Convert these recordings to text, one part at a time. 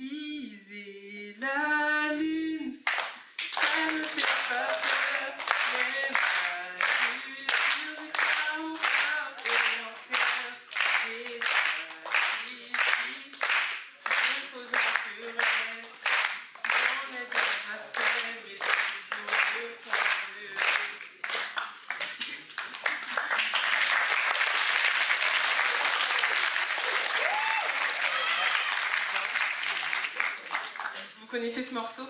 Viser la lune, ça ne fait pas peur, mais la lune sur le carreau frappé en cœur, des sacrifices, c'est des faux naturels, j'en ai bien fait, mais toujours le prendre. Vous connaissez ce morceau?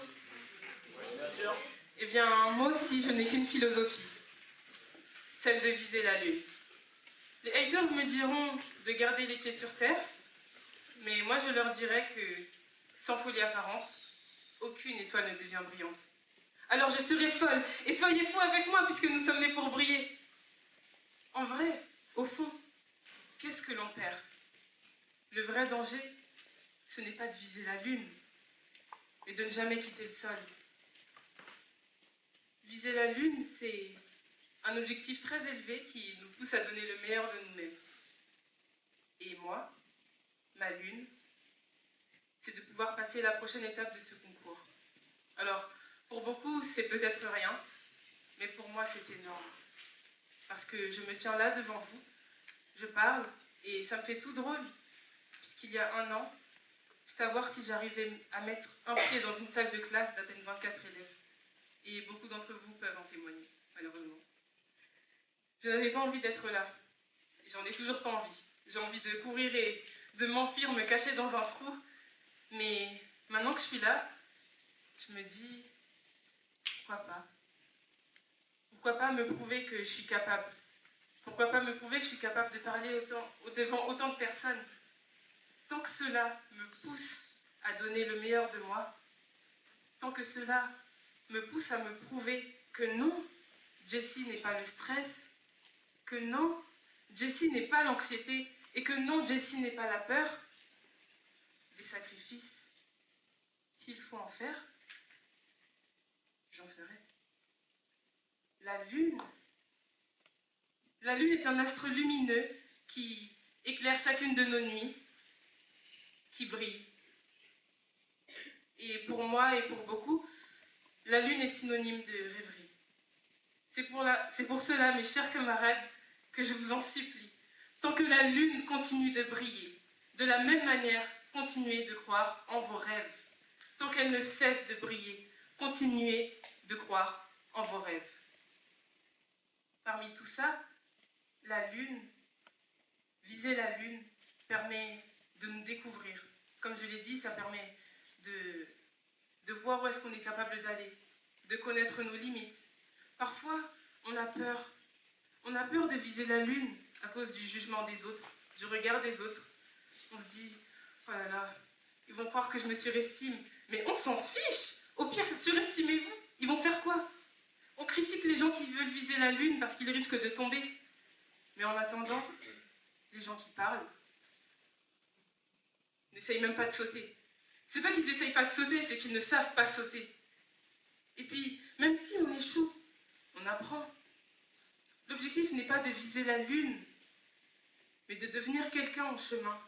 Bien sûr. Eh bien, moi aussi, je n'ai qu'une philosophie, celle de viser la lune. Les haters me diront de garder les pieds sur terre, mais moi je leur dirais que, sans folie apparente, aucune étoile ne devient brillante. Alors je serai folle, et soyez fous avec moi puisque nous sommes nés pour briller. En vrai, au fond, qu'est-ce que l'on perd? Le vrai danger, ce n'est pas de viser la lune, mais de ne jamais quitter le sol. Viser la lune, c'est un objectif très élevé qui nous pousse à donner le meilleur de nous-mêmes. Et moi, ma lune, c'est de pouvoir passer la prochaine étape de ce concours. Alors, pour beaucoup, c'est peut-être rien, mais pour moi, c'est énorme. Parce que je me tiens là devant vous, je parle, et ça me fait tout drôle, puisqu'il y a un an, savoir si j'arrivais à mettre un pied dans une salle de classe d'à peine 24 élèves. Et beaucoup d'entre vous peuvent en témoigner, malheureusement. Je n'avais pas envie d'être là. Et j'en ai toujours pas envie. J'ai envie de courir et de m'enfuir, me cacher dans un trou. Mais maintenant que je suis là, je me dis, pourquoi pas? Pourquoi pas me prouver que je suis capable? Pourquoi pas me prouver que je suis capable de parler devant autant de personnes? Tant que cela me pousse à donner le meilleur de moi, tant que cela me pousse à me prouver que non, Jessie n'est pas le stress, que non, Jessie n'est pas l'anxiété, et que non, Jessie n'est pas la peur, des sacrifices, s'il faut en faire, j'en ferai. La lune est un astre lumineux qui éclaire chacune de nos nuits, qui brille. Et pour moi et pour beaucoup, la lune est synonyme de rêverie. C'est pour cela, mes chers camarades, que je vous en supplie, tant que la lune continue de briller, de la même manière, continuez de croire en vos rêves. Tant qu'elle ne cesse de briller, continuez de croire en vos rêves. Parmi tout ça, la lune, viser la lune, permet de nous découvrir. Comme je l'ai dit, ça permet de voir où est-ce qu'on est capable d'aller, de connaître nos limites. Parfois, on a peur. On a peur de viser la lune à cause du jugement des autres, du regard des autres. On se dit, oh là là, ils vont croire que je me surestime. Mais on s'en fiche. Au pire, surestimez-vous. Ils vont faire quoi? On critique les gens qui veulent viser la lune parce qu'ils risquent de tomber. Mais en attendant, les gens qui parlent n'essayent même pas de sauter. C'est pas qu'ils n'essayent pas de sauter, c'est qu'ils ne savent pas sauter. Et puis, même si on échoue, on apprend. L'objectif n'est pas de viser la lune, mais de devenir quelqu'un en chemin.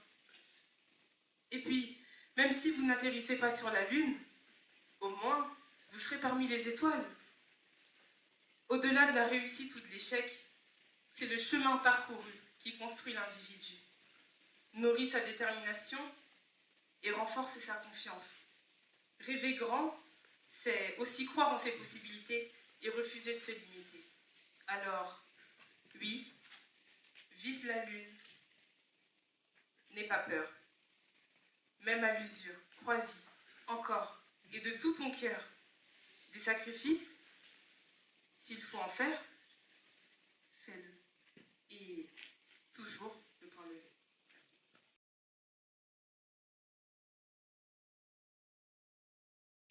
Et puis, même si vous n'atterrissez pas sur la lune, au moins, vous serez parmi les étoiles. Au-delà de la réussite ou de l'échec, c'est le chemin parcouru qui construit l'individu, nourrit sa détermination et renforce sa confiance. Rêver grand, c'est aussi croire en ses possibilités et refuser de se limiter. Alors, oui, vise la lune, n'aie pas peur. Même à l'usure, crois-y, encore, et de tout ton cœur. Des sacrifices, s'il faut en faire, fais-le. Et toujours le point levé.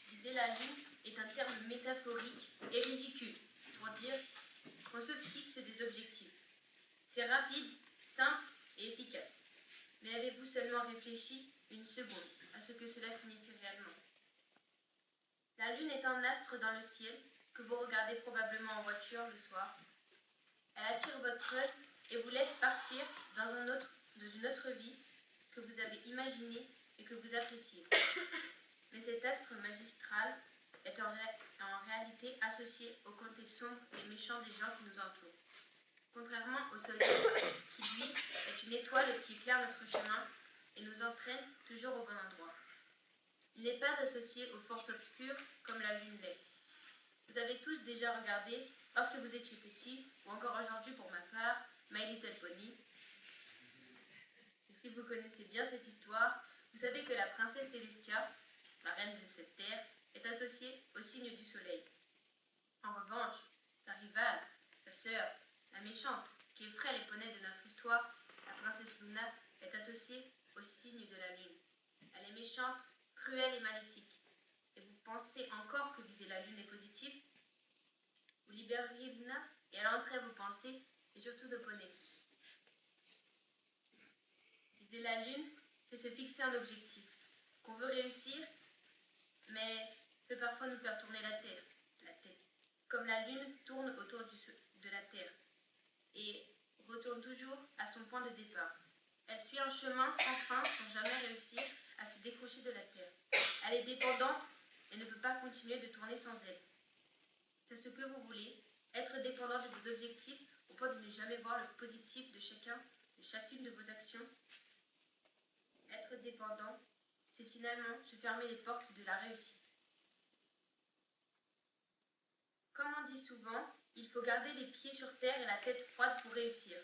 Viser la lune est un terme métaphorique et ridicule pour dire qu'on se fixe des objectifs. C'est rapide, simple et efficace. Mais avez-vous seulement réfléchi une seconde à ce que cela signifie réellement? La lune est un astre dans le ciel que vous regardez probablement en voiture le soir. Elle attire votre œil et vous laisse partir dans une autre vie que vous avez imaginée et que vous appréciez. Mais cet astre magistral est en réalité associé au côté sombre et méchant des gens qui nous entourent. Contrairement au soleil, qui lui est une étoile qui éclaire notre chemin et nous entraîne toujours au bon endroit. Il n'est pas associé aux forces obscures comme la lune l'est. Vous avez tous déjà regardé, lorsque vous étiez petit, ou encore aujourd'hui pour ma part, My Little Pony. Et si vous connaissez bien cette histoire, vous savez que la princesse Célestia, la reine de cette terre, est associée au signe du soleil. En revanche, sa rivale, sa sœur, la méchante, qui effraie les poneys de notre histoire, la princesse Luna, est associée au signe de la lune. Elle est méchante, cruelle et maléfique. Et vous pensez encore que viser la lune est positif? Vous libéreriez Luna et elle entraîne vos pensées et surtout nos poneys. Viser la lune, c'est se fixer un objectif qu'on veut réussir, mais peut parfois nous faire tourner la tête, comme la lune tourne autour de la Terre et retourne toujours à son point de départ. Elle suit un chemin sans fin, sans jamais réussir à se décrocher de la Terre. Elle est dépendante et ne peut pas continuer de tourner sans elle. C'est ce que vous voulez, être dépendant de vos objectifs au point de ne jamais voir le positif de chacune de vos actions. Être dépendant, c'est finalement se fermer les portes de la réussite. Comme on dit souvent, il faut garder les pieds sur terre et la tête froide pour réussir.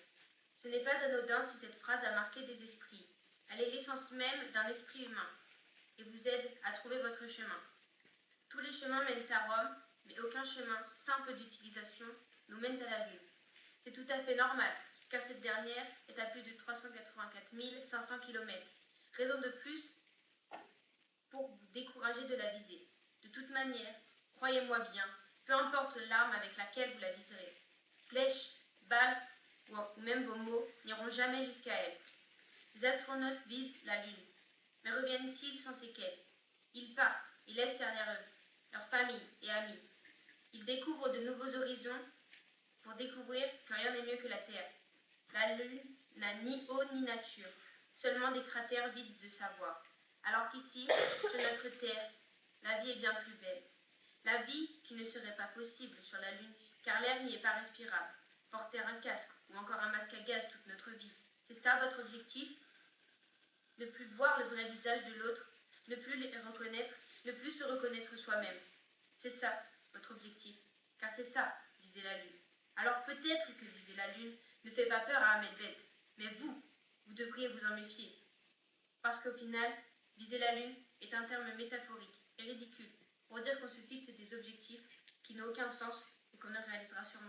Ce n'est pas anodin si cette phrase a marqué des esprits. Elle est l'essence même d'un esprit humain et vous aide à trouver votre chemin. Tous les chemins mènent à Rome, mais aucun chemin simple d'utilisation nous mène à la Lune. C'est tout à fait normal, car cette dernière est à plus de 384 500 km. Raison de plus pour vous décourager de la viser. De toute manière, croyez-moi bien, peu importe l'arme avec laquelle vous la viserez. Flèches, balles ou même vos mots n'iront jamais jusqu'à elle. Les astronautes visent la Lune, mais reviennent-ils sans séquelles? Ils partent et laissent derrière eux leur famille et amis. Ils découvrent de nouveaux horizons pour découvrir que rien n'est mieux que la Terre. La Lune n'a ni eau ni nature, seulement des cratères vides de savoir. Alors qu'ici, sur notre Terre, la vie est bien plus belle. La vie qui ne serait pas possible sur la Lune, car l'air n'y est pas respirable. Porter un casque ou encore un masque à gaz toute notre vie. C'est ça votre objectif? Ne plus voir le vrai visage de l'autre, ne plus les reconnaître, ne plus se reconnaître soi-même. C'est ça votre objectif, car c'est ça, viser la Lune. Alors peut-être que viser la Lune ne fait pas peur à Ahmed Bet, mais vous devriez vous en méfier. Parce qu'au final, viser la Lune est un terme métaphorique et ridicule pour dire qu'on se fixe des objectifs qui n'ont aucun sens et qu'on ne réalisera sûrement